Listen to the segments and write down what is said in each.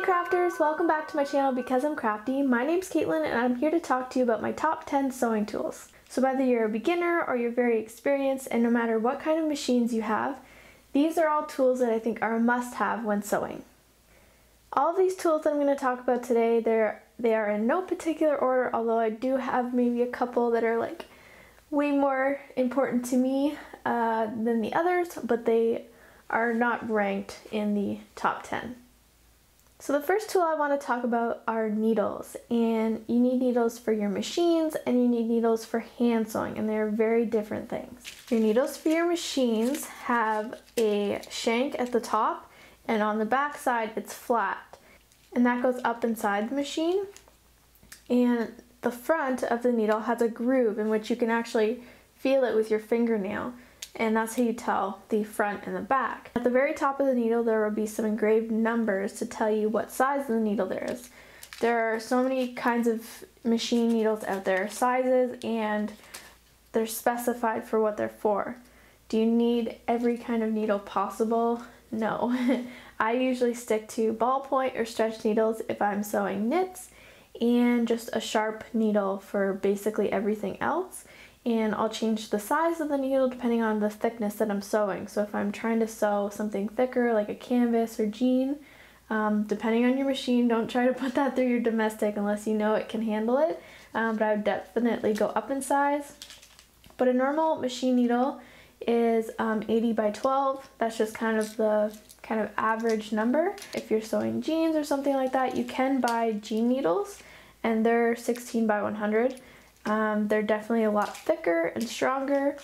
crafters, welcome back to my channel Because I'm Crafty. My name's Katelyn and I'm here to talk to you about my top 10 sewing tools. So whether you're a beginner or you're very experienced, and no matter what kind of machines you have, these are all tools that I think are a must-have when sewing. All of these tools that I'm going to talk about today, they are in no particular order, although I do have maybe a couple that are like way more important to me than the others, but they are not ranked in the top 10. So the first tool I want to talk about are needles, and you need needles for your machines and you need needles for hand sewing, and they're very different things. Your needles for your machines have a shank at the top, and on the back side it's flat, and that goes up inside the machine, and the front of the needle has a groove in which you can actually feel it with your fingernail. And that's how you tell the front and the back. At the very top of the needle there will be some engraved numbers to tell you what size of the needle there is. There are so many kinds of machine needles out there, sizes, and they're specified for what they're for. Do you need every kind of needle possible? No. I usually stick to ballpoint or stretch needles if I'm sewing knits, and just a sharp needle for basically everything else. And I'll change the size of the needle depending on the thickness that I'm sewing. So if I'm trying to sew something thicker like a canvas or jean, depending on your machine, don't try to put that through your domestic unless you know it can handle it, but I would definitely go up in size. But a normal machine needle is 80 by 12. That's just kind of the average number. If you're sewing jeans or something like that, you can buy jean needles, and they're 16 by 100. They're definitely a lot thicker and stronger,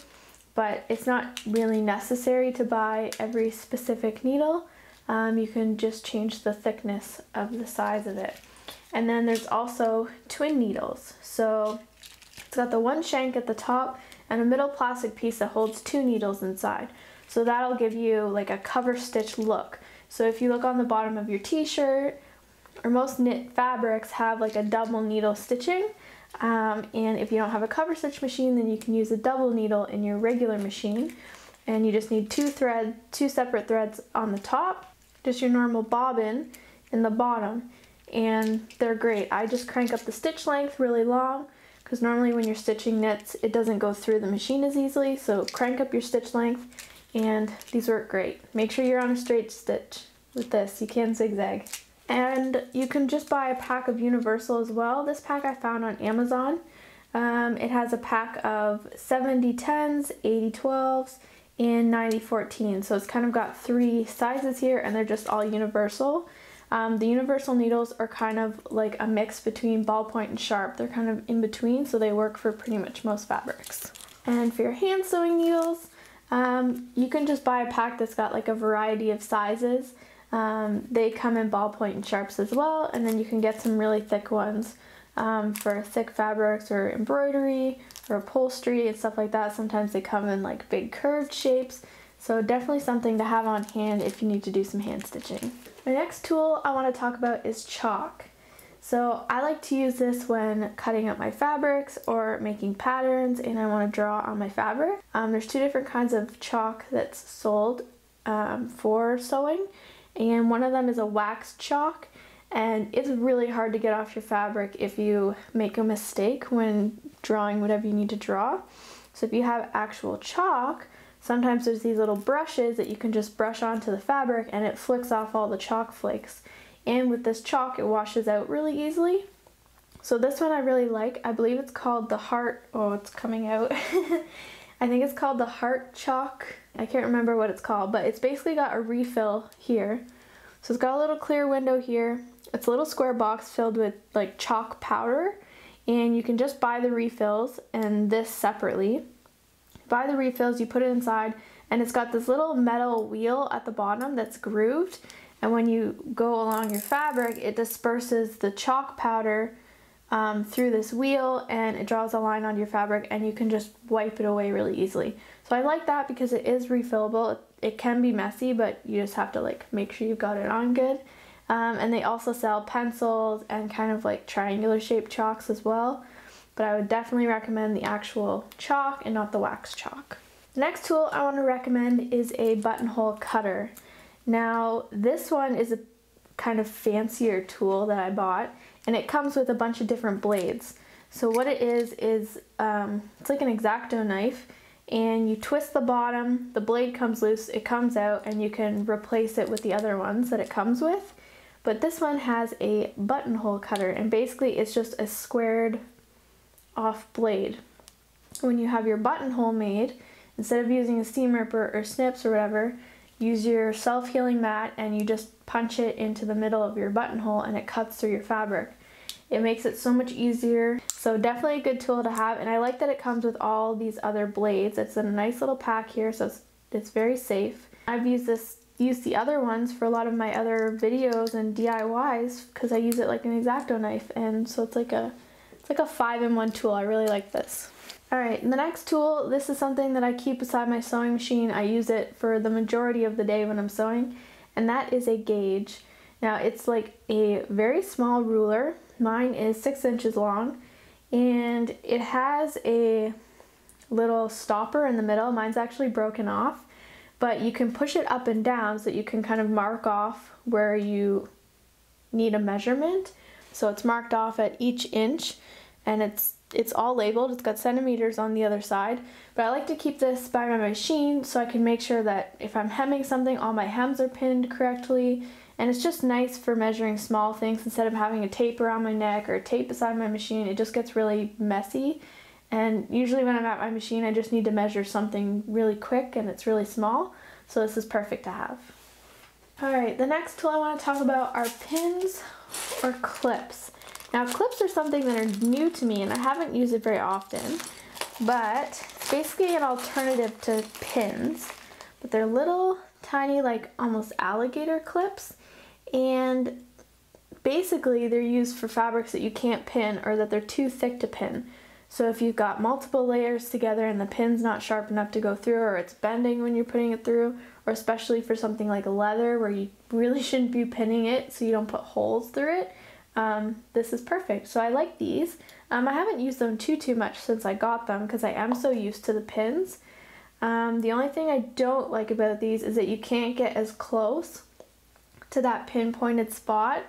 but it's not really necessary to buy every specific needle. You can just change the thickness of the size of it. And then there's also twin needles. So it's got the one shank at the top and a middle plastic piece that holds two needles inside. So that'll give you like a cover stitch look. So if you look on the bottom of your t-shirt, or most knit fabrics have like a double needle stitching. And if you don't have a cover stitch machine, then you can use a double needle in your regular machine, and you just need two separate threads on the top, just your normal bobbin in the bottom, and they're great. I just crank up the stitch length really long, because normally when you're stitching knits it doesn't go through the machine as easily, so crank up your stitch length, and these work great. Make sure you're on a straight stitch with this, you can zigzag. And you can just buy a pack of Universal as well. This pack I found on Amazon. It has a pack of 70 10s, 80 12s, and 90 14s. So it's kind of got three sizes here, and they're just all universal. The universal needles are kind of like a mix between ballpoint and sharp. They're kind of in between, so they work for pretty much most fabrics. And for your hand sewing needles, you can just buy a pack that's got like a variety of sizes. They come in ballpoint and sharps as well, and then you can get some really thick ones for thick fabrics or embroidery or upholstery and stuff like that. Sometimes they come in like big curved shapes, so definitely something to have on hand if you need to do some hand stitching. My next tool I want to talk about is chalk. So I like to use this when cutting up my fabrics or making patterns and I want to draw on my fabric. There's two different kinds of chalk that's sold for sewing. And one of them is a wax chalk, and it's really hard to get off your fabric if you make a mistake when drawing whatever you need to draw. So if you have actual chalk, sometimes there's these little brushes that you can just brush onto the fabric and it flicks off all the chalk flakes. And with this chalk it washes out really easily. So this one I really like. I believe it's called the Heart, oh it's coming out. I think it's called the Heart Chalk. I can't remember what it's called, but it's basically got a refill here. So it's got a little clear window here. It's a little square box filled with like chalk powder, and you can just buy the refills and this separately. Buy the refills, you put it inside, and it's got this little metal wheel at the bottom that's grooved, and when you go along your fabric it disperses the chalk powder through this wheel, and it draws a line on your fabric, and you can just wipe it away really easily. So I like that because it is refillable. It can be messy, but you just have to like make sure you've got it on good. And they also sell pencils and kind of like triangular shaped chalks as well, but I would definitely recommend the actual chalk and not the wax chalk. The next tool I want to recommend is a buttonhole cutter. Now this one is a kind of fancier tool that I bought, and it comes with a bunch of different blades. So what it is it's like an X-Acto knife, and you twist the bottom, the blade comes loose, it comes out, and you can replace it with the other ones that it comes with. But this one has a buttonhole cutter, and basically it's just a squared off blade. When you have your buttonhole made, instead of using a seam ripper or snips or whatever, use your self-healing mat and you just punch it into the middle of your buttonhole and it cuts through your fabric. It makes it so much easier. So definitely a good tool to have, and I like that it comes with all these other blades. It's in a nice little pack here, so it's very safe. I've used the other ones for a lot of my other videos and DIYs because I use it like an X-Acto knife, and so it's like a 5-in-1 tool. I really like this. Alright, the next tool, this is something that I keep beside my sewing machine. I use it for the majority of the day when I'm sewing, and that is a gauge. Now it's like a very small ruler. Mine is 6 inches long, and it has a little stopper in the middle. Mine's actually broken off, but you can push it up and down so that you can kind of mark off where you need a measurement. So it's marked off at each inch, and it's all labeled. It's got centimeters on the other side, but I like to keep this by my machine so I can make sure that if I'm hemming something, all my hems are pinned correctly, and it's just nice for measuring small things instead of having a tape around my neck or a tape beside my machine. It just gets really messy, and usually when I'm at my machine I just need to measure something really quick and it's really small, so this is perfect to have. Alright, the next tool I want to talk about are pins or clips. Now clips are something that are new to me and I haven't used it very often, but it's basically an alternative to pins, but they're little tiny, like almost alligator clips, and basically they're used for fabrics that you can't pin or that they're too thick to pin. So if you've got multiple layers together and the pin's not sharp enough to go through, or it's bending when you're putting it through, or especially for something like leather where you really shouldn't be pinning it so you don't put holes through it, this is perfect. So I like these. I haven't used them too much since I got them because I am so used to the pins. The only thing I don't like about these is that you can't get as close to that pinpointed spot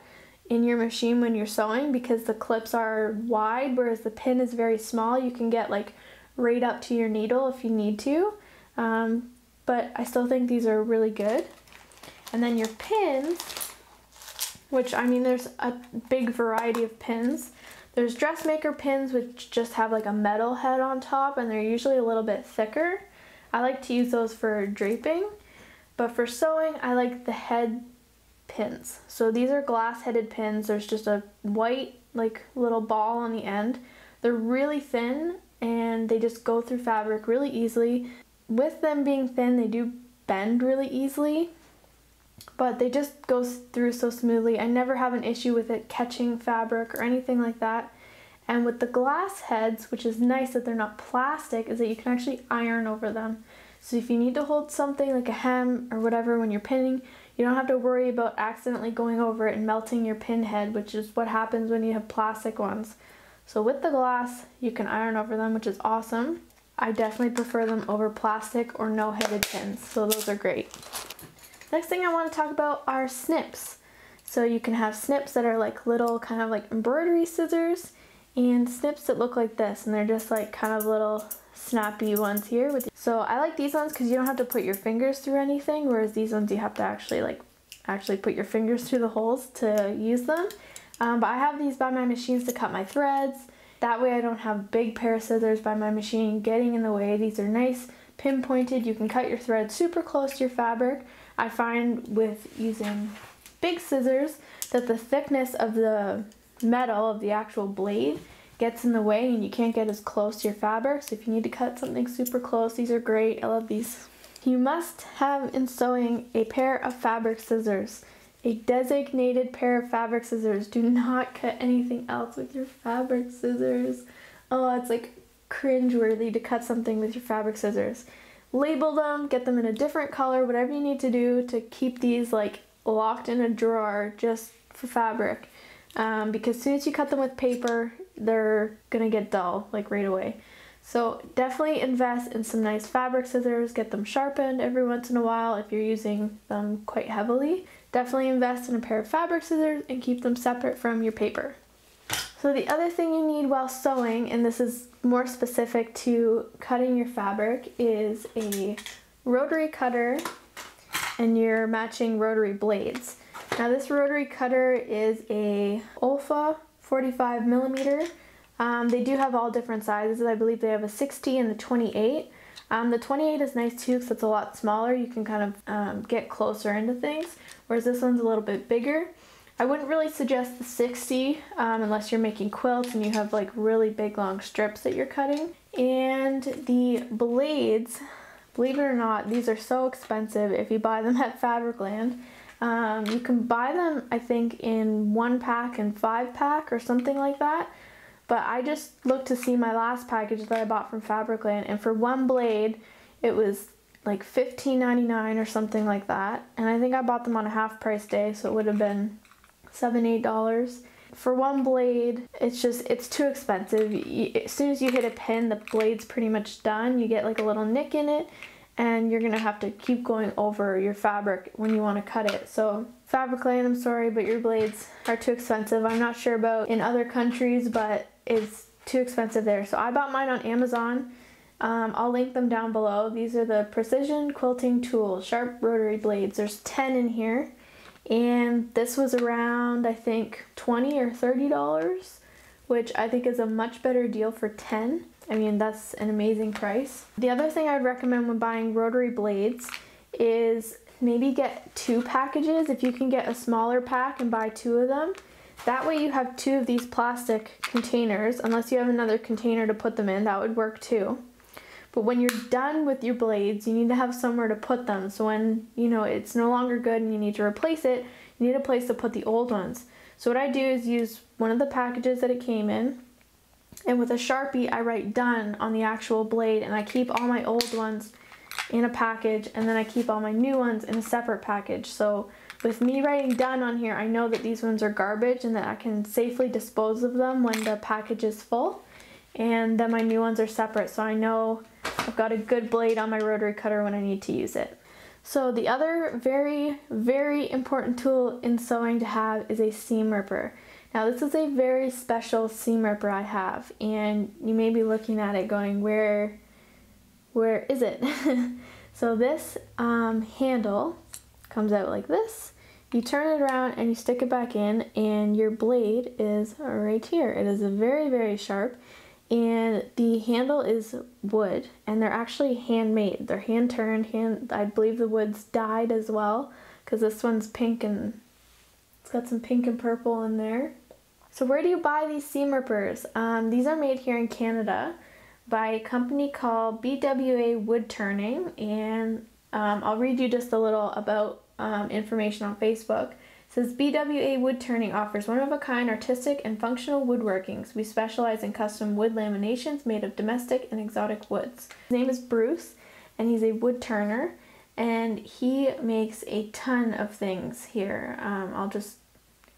in your machine when you're sewing because the clips are wide, whereas the pin is very small. You can get like right up to your needle if you need to, but I still think these are really good. And then your pins, which I mean there's a big variety of pins. There's dressmaker pins which just have like a metal head on top, and they're usually a little bit thicker. I like to use those for draping, but for sewing I like the head pins. So these are glass headed pins. There's just a white like little ball on the end. They're really thin and they just go through fabric really easily. With them being thin, they do bend really easily, but they just go through so smoothly. I never have an issue with it catching fabric or anything like that. And with the glass heads, which is nice that they're not plastic, is that you can actually iron over them. So if you need to hold something like a hem or whatever when you're pinning, you don't have to worry about accidentally going over it and melting your pin head, which is what happens when you have plastic ones. So with the glass, you can iron over them, which is awesome. I definitely prefer them over plastic or no headed pins, so those are great. Next thing I want to talk about are snips. So you can have snips that are like little kind of like embroidery scissors, and snips that look like this, and they're just like kind of little snappy ones here. So I like these ones because you don't have to put your fingers through anything, whereas these ones you have to actually put your fingers through the holes to use them. But I have these by my machines to cut my threads. That way I don't have a big pair of scissors by my machine getting in the way. These are nice, pinpointed. You can cut your thread super close to your fabric. I find with using big scissors that the thickness of the metal of the actual blade gets in the way and you can't get as close to your fabric. So if you need to cut something super close, these are great. I love these. You must have in sewing a pair of fabric scissors. A designated pair of fabric scissors. Do not cut anything else with your fabric scissors. Oh, it's like cringeworthy to cut something with your fabric scissors. Label them, get them in a different color, whatever you need to do to keep these like locked in a drawer just for fabric. Because as soon as you cut them with paper, they're gonna get dull like right away. So definitely invest in some nice fabric scissors, get them sharpened every once in a while if you're using them quite heavily. Definitely invest in a pair of fabric scissors and keep them separate from your paper. So the other thing you need while sewing, and this is more specific to cutting your fabric, is a rotary cutter and your matching rotary blades. Now this rotary cutter is a Olfa 45 millimeter. They do have all different sizes. I believe they have a 60 and the 28. The 28 is nice too because it's a lot smaller. You can kind of get closer into things, whereas this one's a little bit bigger. I wouldn't really suggest the 60 unless you're making quilts and you have like really big long strips that you're cutting. And the blades, believe it or not, these are so expensive if you buy them at Fabricland. You can buy them, I think, in 1-pack and 5-pack or something like that. But I just looked to see my last package that I bought from Fabricland, and for one blade, it was like $15.99 or something like that. And I think I bought them on a half price day, so it would have been $7, $8. For one blade, it's too expensive. As soon as you hit a pin, the blade's pretty much done. You get like a little nick in it, and you're gonna have to keep going over your fabric when you want to cut it. So Fabricland, I'm sorry, but your blades are too expensive. I'm not sure about in other countries, but it's too expensive there. So I bought mine on Amazon. I'll link them down below. These are the Precision Quilting Tools Sharp Rotary Blades. There's 10 in here, and this was around, I think, $20 or $30, which I think is a much better deal for 10. I mean, that's an amazing price. The other thing I would recommend when buying rotary blades is maybe get 2 packages. If you can get a smaller pack and buy 2 of them, that way you have 2 of these plastic containers. Unless you have another container to put them in, that would work too. But when you're done with your blades, you need to have somewhere to put them. So when, you know, it's no longer good and you need to replace it, you need a place to put the old ones. So what I do is use one of the packages that it came in, and with a Sharpie, I write done on the actual blade, and I keep all my old ones in a package, and then I keep all my new ones in a separate package. So with me writing done on here, I know that these ones are garbage and that I can safely dispose of them when the package is full. And then my new ones are separate, so I know I've got a good blade on my rotary cutter when I need to use it. So the other very, very important tool in sewing to have is a seam ripper. Now this is a very special seam ripper I have, and you may be looking at it going, where is it? So this handle comes out like this. You turn it around and you stick it back in, and your blade is right here. It is very, very sharp, and the handle is wood, and they're actually handmade. They're hand turned, I believe the wood's dyed as well, because this one's pink and it's got some pink and purple in there. So where do you buy these seam rippers? These are made here in Canada by a company called BWA Wood Turning, and I'll read you just a little about information on Facebook. It says BWA Wood Turning offers one-of-a-kind artistic and functional woodworkings. We specialize in custom wood laminations made of domestic and exotic woods. His name is Bruce, and he's a wood turner, and he makes a ton of things here. I'll just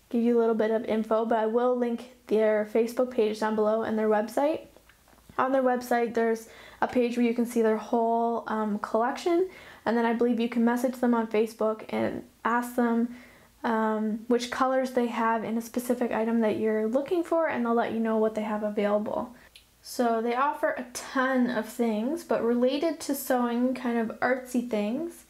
give you a little bit of info, but I will link their Facebook page down below and their website. On their website, there's a page where you can see their whole collection, and then I believe you can message them on Facebook and ask them which colors they have in a specific item that you're looking for, and they'll let you know what they have available. So they offer a ton of things, but related to sewing, kind of artsy things.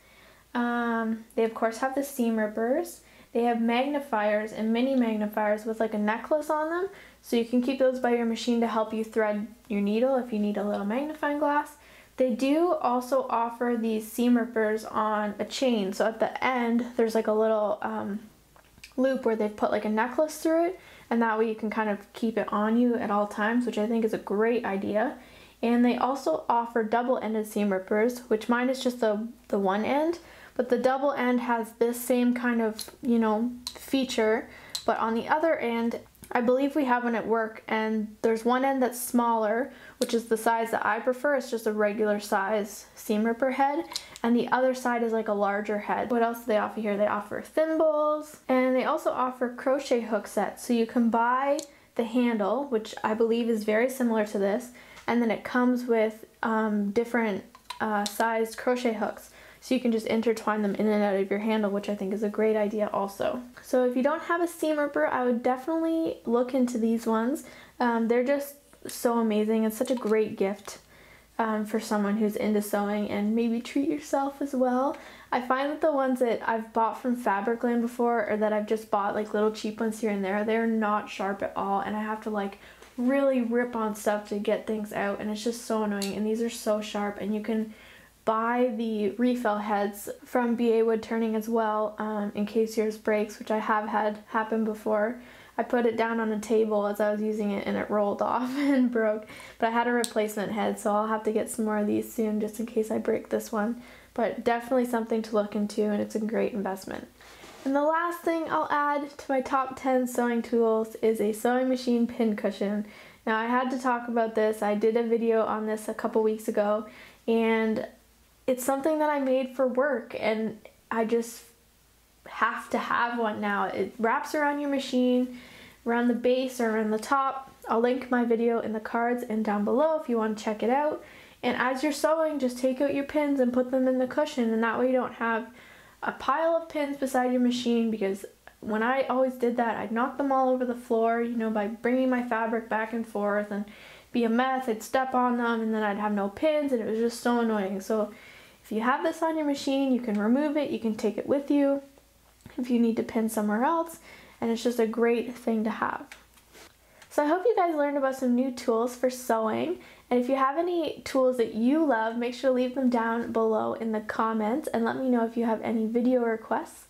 They of course have the seam rippers. They have magnifiers and mini magnifiers with like a necklace on them, so you can keep those by your machine to help you thread your needle if you need a little magnifying glass. They do also offer these seam rippers on a chain, so at the end there's like a little loop where they've put like a necklace through it, and that way you can kind of keep it on you at all times, which I think is a great idea. And they also offer double-ended seam rippers, which mine is just the one end, but the double end has this same kind of, you know, feature, but on the other end, I believe we have one at work, and there's one end that's smaller, which is the size that I prefer. It's just a regular size seam ripper head, and the other side is like a larger head. What else do they offer here? They offer thimbles, and they also offer crochet hook sets. So you can buy the handle, which I believe is very similar to this, and then it comes with different sized crochet hooks, so you can just intertwine them in and out of your handle, which I think is a great idea also. So if you don't have a seam ripper, I would definitely look into these ones. They're just so amazing. It's such a great gift for someone who's into sewing, and maybe treat yourself as well. I find that the ones that I've bought from Fabricland before, or that I've just bought like little cheap ones here and there, they're not sharp at all, and I have to like really rip on stuff to get things out, and it's just so annoying. And these are so sharp, and you can buy the refill heads from BA Wood Turning as well, in case yours breaks, which I have had happen before. I put it down on a table as I was using it and it rolled off and broke, but I had a replacement head, so I'll have to get some more of these soon just in case I break this one. But definitely something to look into, and it's a great investment. And the last thing I'll add to my top 10 sewing tools is a sewing machine pin cushion. Now I had to talk about this. I did a video on this a couple weeks ago, and it's something that I made for work, and I just have to have one now. It wraps around your machine, around the base or around the top. I'll link my video in the cards and down below if you want to check it out. And as you're sewing, just take out your pins and put them in the cushion, and that way you don't have a pile of pins beside your machine, because when I always did that, I'd knock them all over the floor, you know, by bringing my fabric back and forth, and be a mess. I'd step on them and then I'd have no pins, and it was just so annoying. So if you have this on your machine, you can remove it, you can take it with you if you need to pin somewhere else, and it's just a great thing to have. So I hope you guys learned about some new tools for sewing, and if you have any tools that you love, make sure to leave them down below in the comments and let me know if you have any video requests.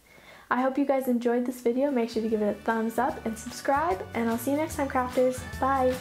I hope you guys enjoyed this video. Make sure to give it a thumbs up and subscribe, and I'll see you next time, crafters. Bye!